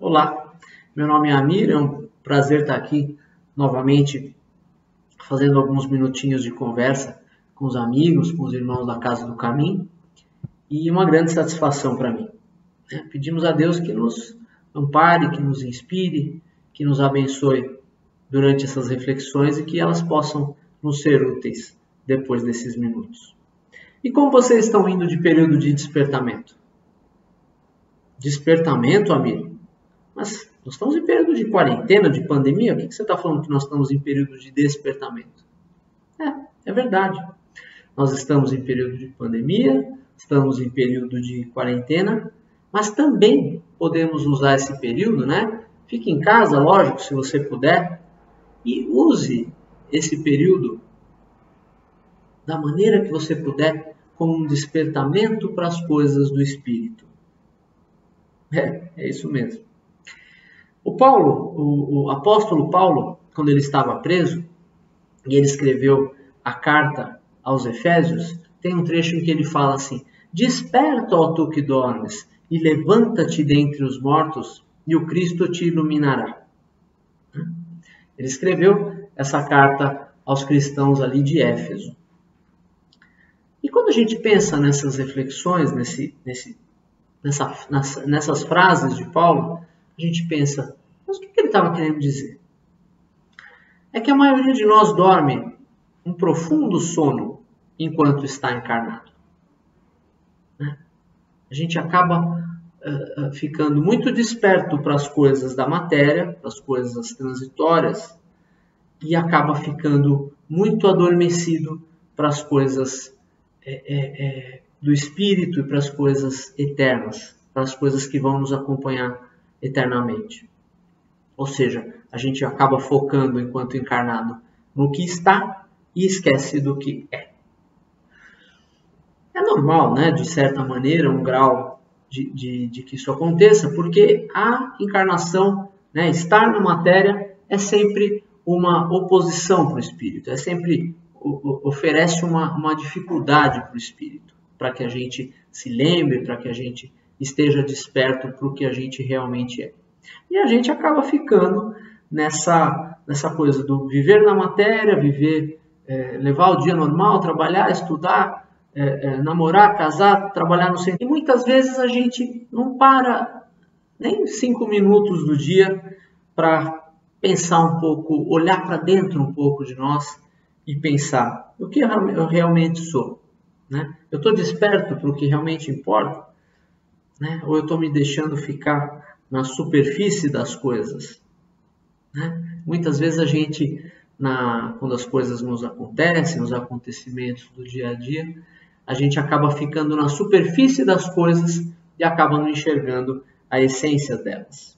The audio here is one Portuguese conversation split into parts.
Olá, meu nome é Amir, é um prazer estar aqui novamente fazendo alguns minutinhos de conversa com os amigos, com os irmãos da Casa do Caminho e uma grande satisfação para mim. Pedimos a Deus que nos ampare, que nos inspire, que nos abençoe durante essas reflexões e que elas possam nos ser úteis depois desses minutos. E como vocês estão indo de período de despertamento? Despertamento, amigo? Mas nós estamos em período de quarentena, de pandemia? O que você está falando que nós estamos em período de despertamento? É verdade. Nós estamos em período de pandemia, estamos em período de quarentena, mas também podemos usar esse período, né? Fique em casa, lógico, se você puder, e use esse período da maneira que você puder, como um despertamento para as coisas do Espírito. É isso mesmo. O apóstolo Paulo, quando ele estava preso, e ele escreveu a carta aos Efésios, tem um trecho em que ele fala assim: desperta, ó tu que dormes, e levanta-te dentre os mortos, e o Cristo te iluminará. Ele escreveu essa carta aos cristãos ali de Éfeso. E quando a gente pensa nessas reflexões, nessas frases de Paulo, a gente pensa, mas o que ele estava querendo dizer? É que a maioria de nós dorme um profundo sono enquanto está encarnado. A gente acaba ficando muito desperto para as coisas da matéria, para as coisas transitórias, e acaba ficando muito adormecido para as coisas do Espírito e para as coisas eternas, para as coisas que vão nos acompanhar eternamente. Ou seja, a gente acaba focando enquanto encarnado no que está e esquece do que é. É normal, né, de certa maneira, um grau de que isso aconteça, porque a encarnação, né, estar na matéria, é sempre uma oposição para o Espírito, é sempre oferece uma dificuldade para o Espírito, para que a gente se lembre, para que a gente esteja desperto para o que a gente realmente é. E a gente acaba ficando nessa coisa do viver na matéria, levar o dia normal, trabalhar, estudar, namorar, casar, trabalhar no centro. E muitas vezes a gente não para nem 5 minutos do dia para pensar um pouco, olhar para dentro um pouco de nós e pensar o que eu realmente sou. Né? Eu estou desperto para o que realmente importa? Né? Ou eu estou me deixando ficar na superfície das coisas? Né? Muitas vezes a gente, quando as coisas nos acontecem, os acontecimentos do dia a dia, a gente acaba ficando na superfície das coisas e acaba não enxergando a essência delas.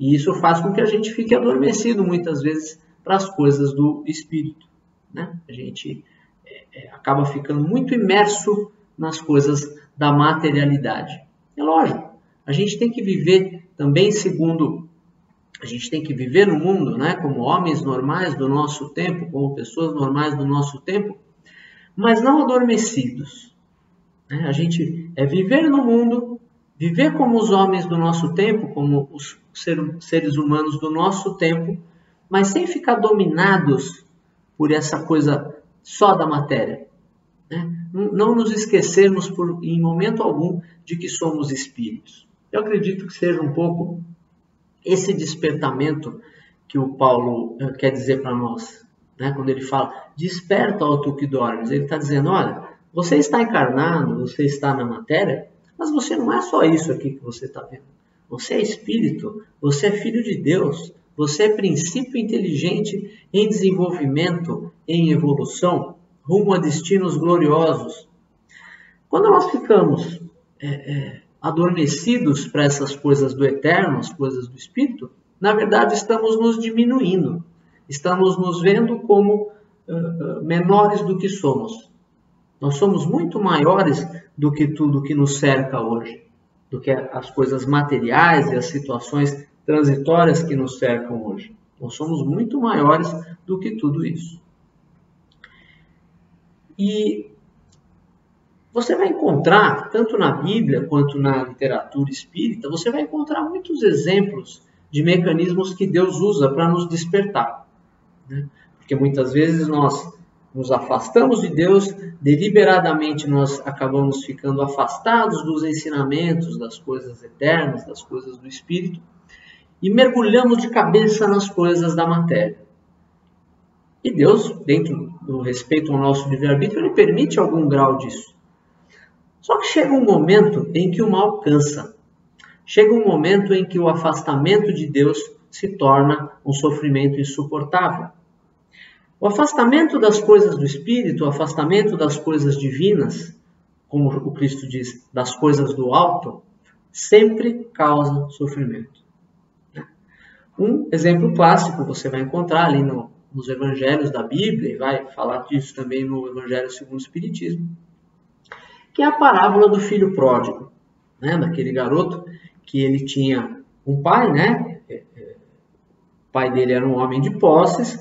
E isso faz com que a gente fique adormecido muitas vezes para as coisas do Espírito. Né? A gente acaba ficando muito imerso nas coisas da materialidade. É lógico, a gente tem que viver também a gente tem que viver no mundo, né, como homens normais do nosso tempo, como pessoas normais do nosso tempo, mas não adormecidos. A gente viver no mundo, viver como os homens do nosso tempo, como os seres humanos do nosso tempo, mas sem ficar dominados por essa coisa só da matéria. Não nos esquecermos em momento algum de que somos espíritos. Eu acredito que seja um pouco esse despertamento que o Paulo quer dizer para nós. Quando ele fala, desperta, ó tu que dormes, ele está dizendo, olha, você está encarnado, você está na matéria, mas você não é só isso aqui que você está vendo. Você é espírito, você é filho de Deus, você é princípio inteligente em desenvolvimento, em evolução, rumo a destinos gloriosos. Quando nós ficamos adormecidos para essas coisas do eterno, as coisas do Espírito, na verdade estamos nos diminuindo, estamos nos vendo como menores do que somos. Nós somos muito maiores do que tudo que nos cerca hoje, do que as coisas materiais e as situações transitórias que nos cercam hoje. Nós somos muito maiores do que tudo isso. E você vai encontrar, tanto na Bíblia quanto na literatura espírita, você vai encontrar muitos exemplos de mecanismos que Deus usa para nos despertar, né? Porque muitas vezes nós nos afastamos de Deus, deliberadamente nós acabamos ficando afastados dos ensinamentos, das coisas eternas, das coisas do Espírito, e mergulhamos de cabeça nas coisas da matéria. E Deus, dentro do respeito ao nosso livre-arbítrio, Ele permite algum grau disso. Só que chega um momento em que o mal cansa. Chega um momento em que o afastamento de Deus se torna um sofrimento insuportável. O afastamento das coisas do Espírito, o afastamento das coisas divinas, como o Cristo diz, das coisas do alto, sempre causa sofrimento. Um exemplo clássico você vai encontrar ali nos evangelhos da Bíblia, e vai falar disso também no Evangelho segundo o Espiritismo, que é a parábola do filho pródigo, né? Daquele garoto que ele tinha um pai, né? O pai dele era um homem de posses,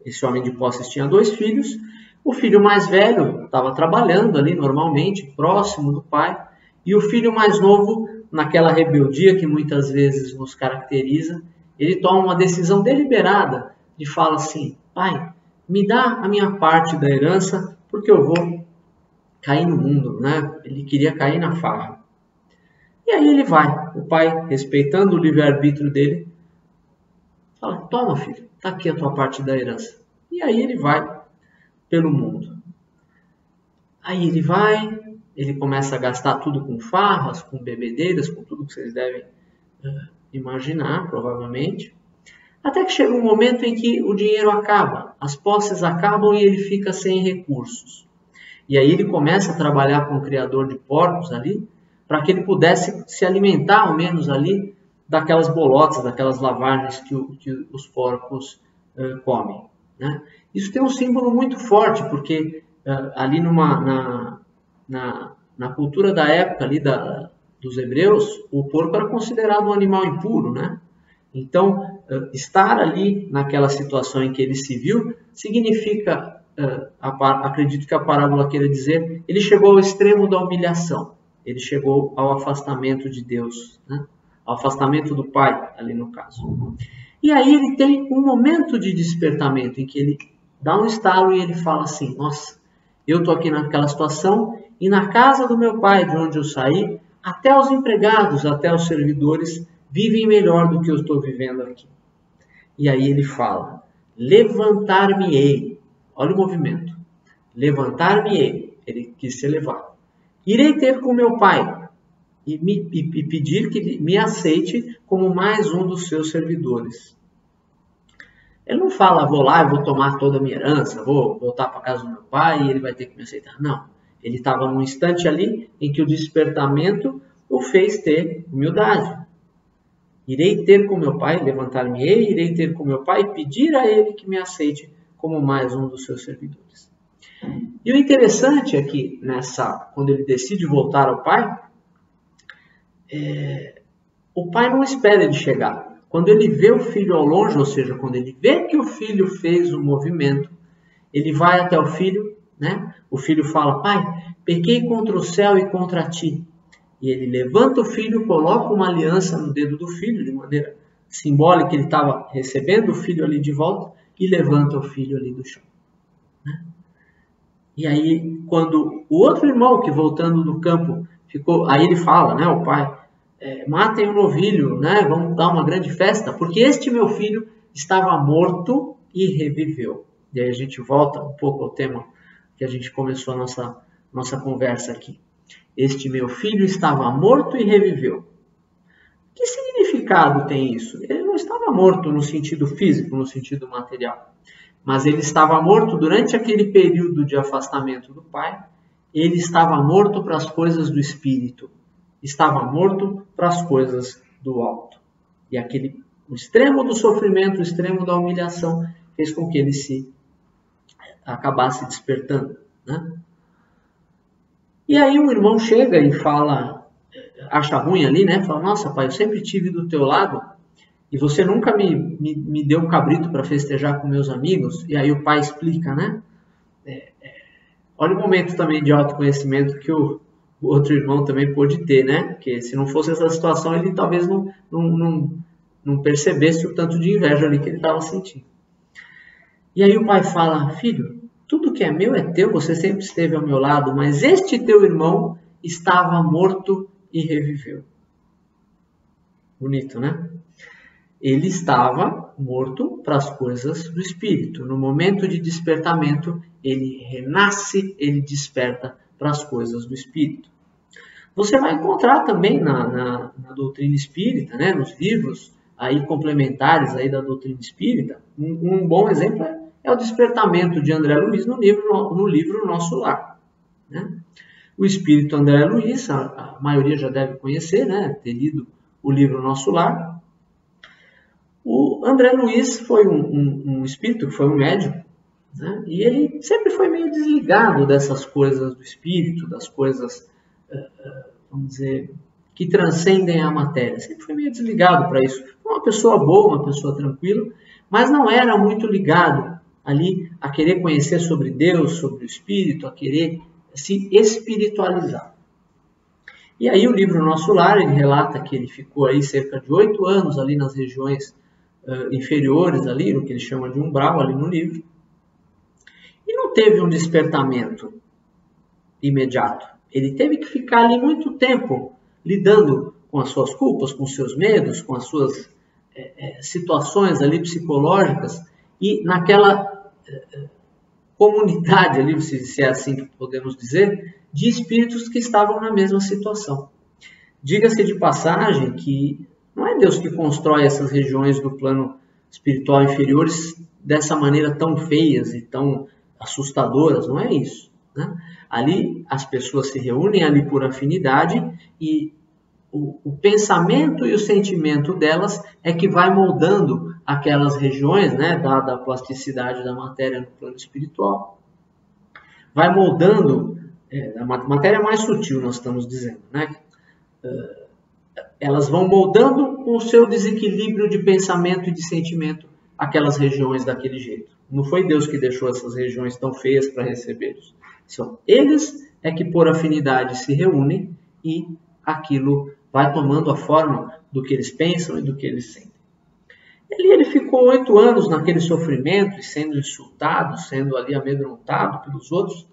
esse homem de posses tinha 2 filhos, o filho mais velho estava trabalhando ali normalmente, próximo do pai, e o filho mais novo, naquela rebeldia que muitas vezes nos caracteriza, ele toma uma decisão deliberada de falar assim: pai, me dá a minha parte da herança porque eu vou cair no mundo, né? Ele queria cair na farra. E aí ele vai, o pai, respeitando o livre-arbítrio dele, fala: toma, filho, está aqui a tua parte da herança. E aí ele vai pelo mundo. Aí ele vai, ele começa a gastar tudo com farras, com bebedeiras, com tudo que vocês devem imaginar, provavelmente. Até que chega um momento em que o dinheiro acaba, as posses acabam e ele fica sem recursos. E aí ele começa a trabalhar com o criador de porcos ali, para que ele pudesse se alimentar ao menos ali daquelas bolotas, daquelas lavagens que os porcos comem, né? Isso tem um símbolo muito forte, porque ali na cultura da época ali dos hebreus, o porco era considerado um animal impuro, né? Então, estar ali naquela situação em que ele se viu, significa, acredito que a parábola queira dizer, ele chegou ao extremo da humilhação, ele chegou ao afastamento de Deus, né? Ao afastamento do Pai, ali no caso. E aí ele tem um momento de despertamento, em que ele dá um estalo e ele fala assim: nossa, eu estou aqui naquela situação, e na casa do meu pai, de onde eu saí, até os empregados, até os servidores, vivem melhor do que eu estou vivendo aqui. E aí ele fala: levantar-me-ei. Olha o movimento. Levantar-me-ei. Ele quis se elevar. Irei ter com meu pai e pedir que me aceite como mais um dos seus servidores. Ele não fala: vou lá e vou tomar toda a minha herança, vou voltar para a casa do meu pai e ele vai ter que me aceitar. Não. Ele estava num instante ali em que o despertamento o fez ter humildade. Irei ter com meu pai, levantar-me-ei, irei ter com meu pai e pedir a ele que me aceite como mais um dos seus servidores. E o interessante é que, quando ele decide voltar ao pai, o pai não espera ele chegar. Quando ele vê o filho ao longe, ou seja, quando ele vê que o filho fez o movimento, ele vai até o filho, né? O filho fala: pai, pequei contra o céu e contra ti. E ele levanta o filho, coloca uma aliança no dedo do filho, de maneira simbólica, ele estava recebendo o filho ali de volta, e levanta o filho ali do chão, né? E aí, quando o outro irmão, que voltando do campo, ficou, aí ele fala, né, o pai: matem um novilho, né, vamos dar uma grande festa, porque este meu filho estava morto e reviveu. E aí a gente volta um pouco ao tema que a gente começou a nossa conversa aqui. Este meu filho estava morto e reviveu. Que significado tem isso? Ele não estava morto no sentido físico, no sentido material. Mas ele estava morto durante aquele período de afastamento do pai. Ele estava morto para as coisas do espírito. Estava morto para as coisas do alto. E o extremo do sofrimento, o extremo da humilhação, fez com que ele acabasse despertando, né? E aí o irmão chega e fala, acha ruim ali, né? Fala: nossa, pai, eu sempre estive do teu lado e você nunca me deu um cabrito para festejar com meus amigos. E aí o pai explica, né? Olha o momento também de autoconhecimento que o outro irmão também pôde ter, né? Porque se não fosse essa situação, ele talvez não percebesse o tanto de inveja ali que ele estava sentindo. E aí o pai fala: filho, tudo que é meu é teu, você sempre esteve ao meu lado, mas este teu irmão estava morto e reviveu. Bonito, né? Ele estava morto para as coisas do Espírito. No momento de despertamento, ele renasce, ele desperta para as coisas do Espírito. Você vai encontrar também na doutrina espírita, né, nos livros aí complementares aí da doutrina espírita, um bom exemplo é o despertamento de André Luiz no livro Nosso Lar. Né? O espírito André Luiz, a maioria já deve conhecer, né, ter lido o livro Nosso Lar. O André Luiz foi um espírito, que foi um médium, né? E ele sempre foi meio desligado dessas coisas do espírito, das coisas, vamos dizer, que transcendem a matéria. Sempre foi meio desligado para isso. Foi uma pessoa boa, uma pessoa tranquila, mas não era muito ligado ali a querer conhecer sobre Deus, sobre o espírito, a querer se espiritualizar. E aí o livro Nosso Lar, ele relata que ele ficou aí cerca de 8 anos ali nas regiões inferiores, ali, no que ele chama de umbral, ali no livro. E não teve um despertamento imediato. Ele teve que ficar ali muito tempo lidando com as suas culpas, com os seus medos, com as suas situações ali psicológicas e naquela comunidade ali, se é assim que podemos dizer, de espíritos que estavam na mesma situação. Diga-se de passagem que não é Deus que constrói essas regiões do plano espiritual inferiores dessa maneira tão feias e tão assustadoras, não é isso. Né? Ali as pessoas se reúnem ali por afinidade e o pensamento e o sentimento delas é que vai moldando aquelas regiões, né, dada a plasticidade da matéria no plano espiritual. Vai moldando, a matéria mais sutil nós estamos dizendo, né? Elas vão moldando com o seu desequilíbrio de pensamento e de sentimento aquelas regiões daquele jeito. Não foi Deus que deixou essas regiões tão feias para recebê-los. São eles é que por afinidade se reúnem e aquilo vai tomando a forma do que eles pensam e do que eles sentem. Ele ficou 8 anos naquele sofrimento, sendo insultado, sendo ali amedrontado pelos outros,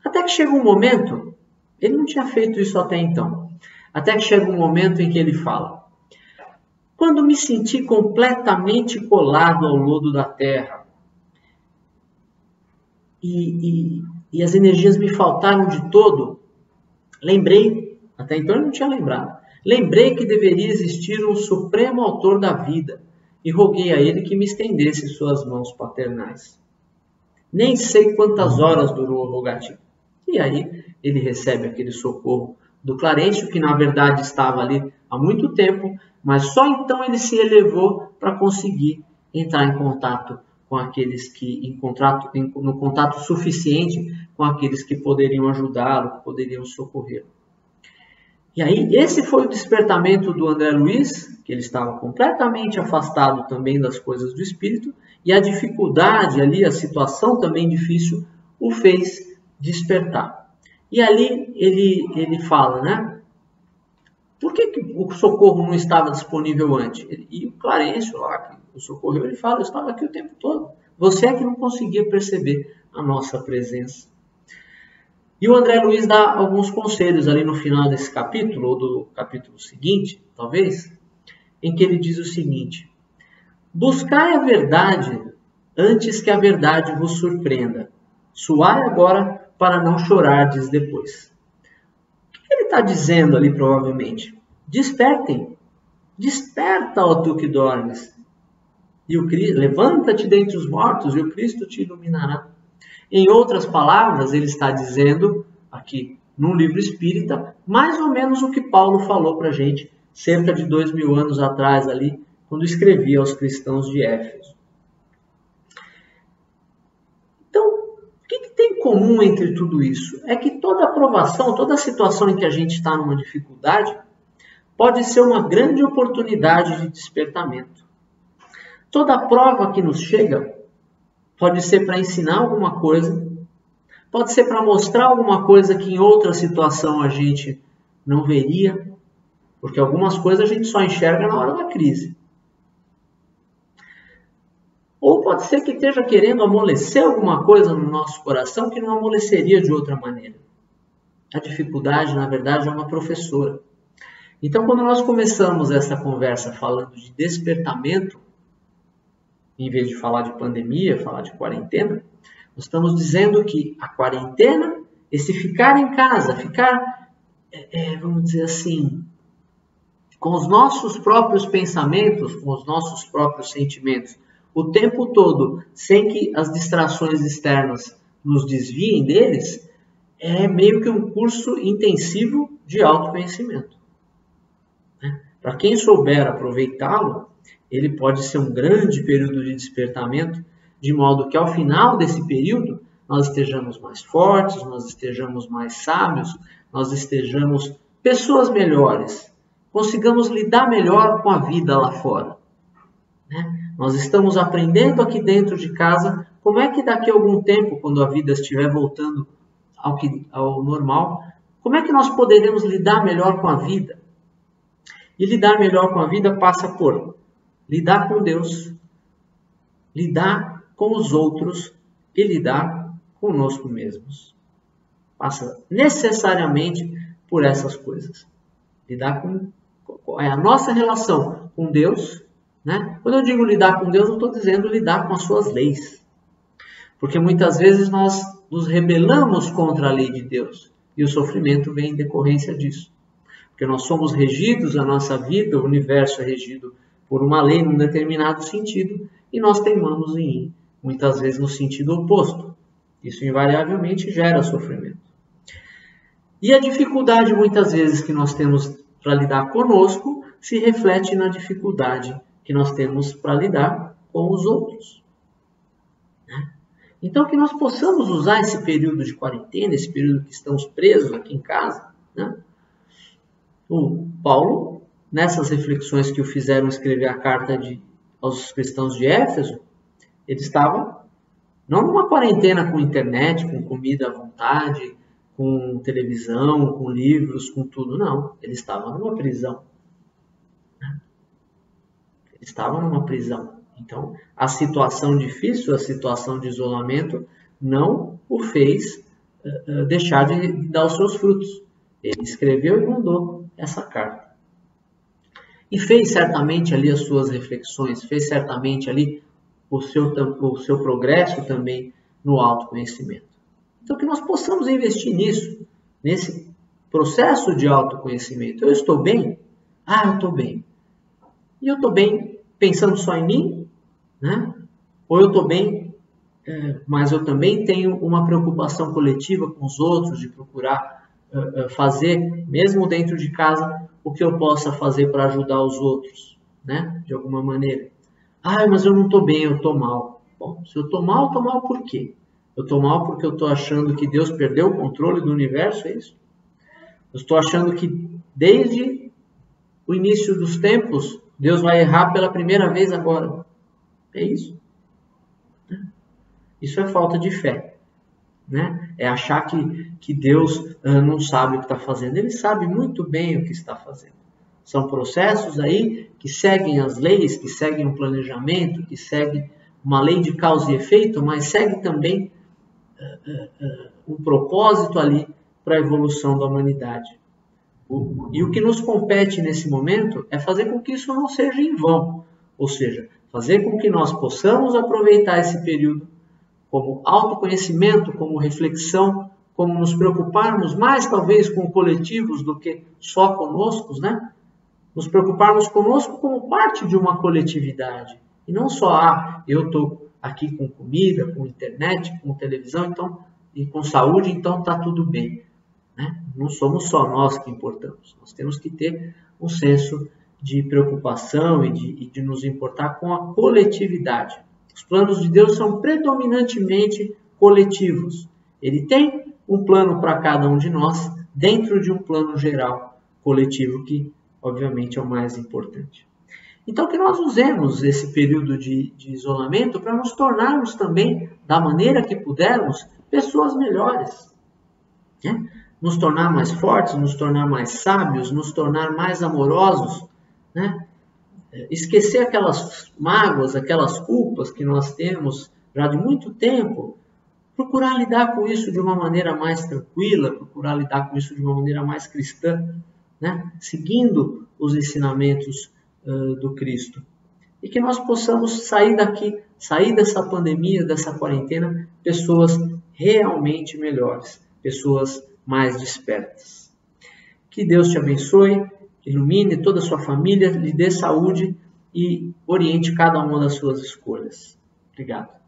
até que chega um momento, ele não tinha feito isso até então, até que chega um momento em que ele fala: quando me senti completamente colado ao lodo da terra e as energias me faltaram de todo, lembrei, até então eu não tinha lembrado, lembrei que deveria existir um supremo autor da vida e roguei a ele que me estendesse suas mãos paternais. Nem sei quantas horas durou o rogativo. E aí ele recebe aquele socorro do Clarencio, que na verdade estava ali há muito tempo, mas só então ele se elevou para conseguir entrar em contato com aqueles que, no contato suficiente com aqueles que poderiam ajudá-lo, que poderiam socorrê-lo. E aí esse foi o despertamento do André Luiz, que ele estava completamente afastado também das coisas do espírito, e a dificuldade ali, a situação também difícil, o fez despertar. E ali ele fala, né? Por que o socorro não estava disponível antes? E o Clarencio lá, que o socorreu, ele fala: eu estava aqui o tempo todo. Você é que não conseguia perceber a nossa presença. E o André Luiz dá alguns conselhos ali no final desse capítulo, ou do capítulo seguinte, talvez, em que ele diz o seguinte: buscai a verdade antes que a verdade vos surpreenda. Suai agora para não chorardes depois. O que ele está dizendo ali, provavelmente? Despertem. Desperta, ó tu que dormes. E o Cristo, levanta-te dentre os mortos e o Cristo te iluminará. Em outras palavras, ele está dizendo aqui no livro espírita mais ou menos o que Paulo falou para a gente cerca de 2000 anos atrás ali, quando escrevia aos cristãos de Éfeso. Tem em comum entre tudo isso? É que toda aprovação, toda situação em que a gente está numa dificuldade, pode ser uma grande oportunidade de despertamento. Toda prova que nos chega pode ser para ensinar alguma coisa, Pode ser para mostrar alguma coisa que em outra situação a gente não veria, porque algumas coisas a gente só enxerga na hora da crise. Ou pode ser que esteja querendo amolecer alguma coisa no nosso coração que não amoleceria de outra maneira. A dificuldade, na verdade, é uma professora. Então, quando nós começamos essa conversa falando de despertamento, em vez de falar de pandemia, falar de quarentena, nós estamos dizendo que a quarentena, esse ficar em casa, vamos dizer assim, com os nossos próprios pensamentos, com os nossos próprios sentimentos, o tempo todo, sem que as distrações externas nos desviem deles, é meio que um curso intensivo de autoconhecimento. Para quem souber aproveitá-lo, ele pode ser um grande período de despertamento, de modo que ao final desse período nós estejamos mais fortes, nós estejamos mais sábios, nós estejamos pessoas melhores, consigamos lidar melhor com a vida lá fora. Nós estamos aprendendo aqui dentro de casa como é que daqui a algum tempo, quando a vida estiver voltando ao normal, como é que nós poderemos lidar melhor com a vida? E lidar melhor com a vida passa por lidar com Deus, lidar com os outros e lidar conosco mesmos. Passa necessariamente por essas coisas. Lidar com a nossa relação com Deus. Quando eu digo lidar com Deus, eu estou dizendo lidar com as suas leis. Porque muitas vezes nós nos rebelamos contra a lei de Deus. E o sofrimento vem em decorrência disso. Porque nós somos regidos, a nossa vida, o universo é regido por uma lei num determinado sentido. E nós teimamos em ir, muitas vezes, no sentido oposto. Isso invariavelmente gera sofrimento. E a dificuldade, muitas vezes, que nós temos para lidar conosco, se reflete na dificuldade que nós temos para lidar com os outros. Então, que nós possamos usar esse período de quarentena, esse período que estamos presos aqui em casa. O Paulo, nessas reflexões que o fizeram escrever a carta aos cristãos de Éfeso, ele estava não numa quarentena com internet, com comida à vontade, com televisão, com livros, com tudo, não. Ele estava numa prisão. Ele estava numa prisão. Então, a situação difícil, a situação de isolamento, não o fez deixar de dar os seus frutos. Ele escreveu e mandou essa carta. E fez certamente ali as suas reflexões, fez certamente ali o seu progresso também no autoconhecimento. Então, que nós possamos investir nisso, nesse processo de autoconhecimento. Eu estou bem? Eu estou bem. E eu estou bem pensando só em mim? Ou eu estou bem, mas eu também tenho uma preocupação coletiva com os outros, de procurar fazer, mesmo dentro de casa, o que eu possa fazer para ajudar os outros, de alguma maneira. Mas eu não estou bem, eu estou mal. Bom, se eu estou mal por quê? Eu estou mal porque eu estou achando que Deus perdeu o controle do universo, é isso? Eu estou achando que desde o início dos tempos, Deus vai errar pela primeira vez agora. É isso. Isso é falta de fé. É achar que Deus não sabe o que está fazendo. Ele sabe muito bem o que está fazendo. São processos aí que seguem as leis, que seguem um planejamento, que seguem uma lei de causa e efeito, mas segue também um propósito ali para a evolução da humanidade. E o que nos compete nesse momento é fazer com que isso não seja em vão. Ou seja, fazer com que nós possamos aproveitar esse período como autoconhecimento, como reflexão, como nos preocuparmos mais talvez com coletivos do que só conosco, Nos preocuparmos conosco como parte de uma coletividade. E não só, eu estou aqui com comida, com internet, com televisão, então, e com saúde, então está tudo bem. Não somos só nós que importamos. Nós temos que ter um senso de preocupação e de nos importar com a coletividade. Os planos de Deus são predominantemente coletivos. Ele tem um plano para cada um de nós, dentro de um plano geral coletivo, que obviamente é o mais importante. Então, que nós usemos esse período de isolamento para nos tornarmos também, da maneira que pudermos, pessoas melhores, né? Nos tornar mais fortes, nos tornar mais sábios, nos tornar mais amorosos, né? Esquecer aquelas mágoas, aquelas culpas que nós temos já de muito tempo, procurar lidar com isso de uma maneira mais tranquila, procurar lidar com isso de uma maneira mais cristã, né? Seguindo os ensinamentos do Cristo. E que nós possamos sair daqui, sair dessa pandemia, dessa quarentena, pessoas realmente melhores, pessoas mais despertas. Que Deus te abençoe, ilumine toda a sua família, lhe dê saúde e oriente cada uma das suas escolhas. Obrigado.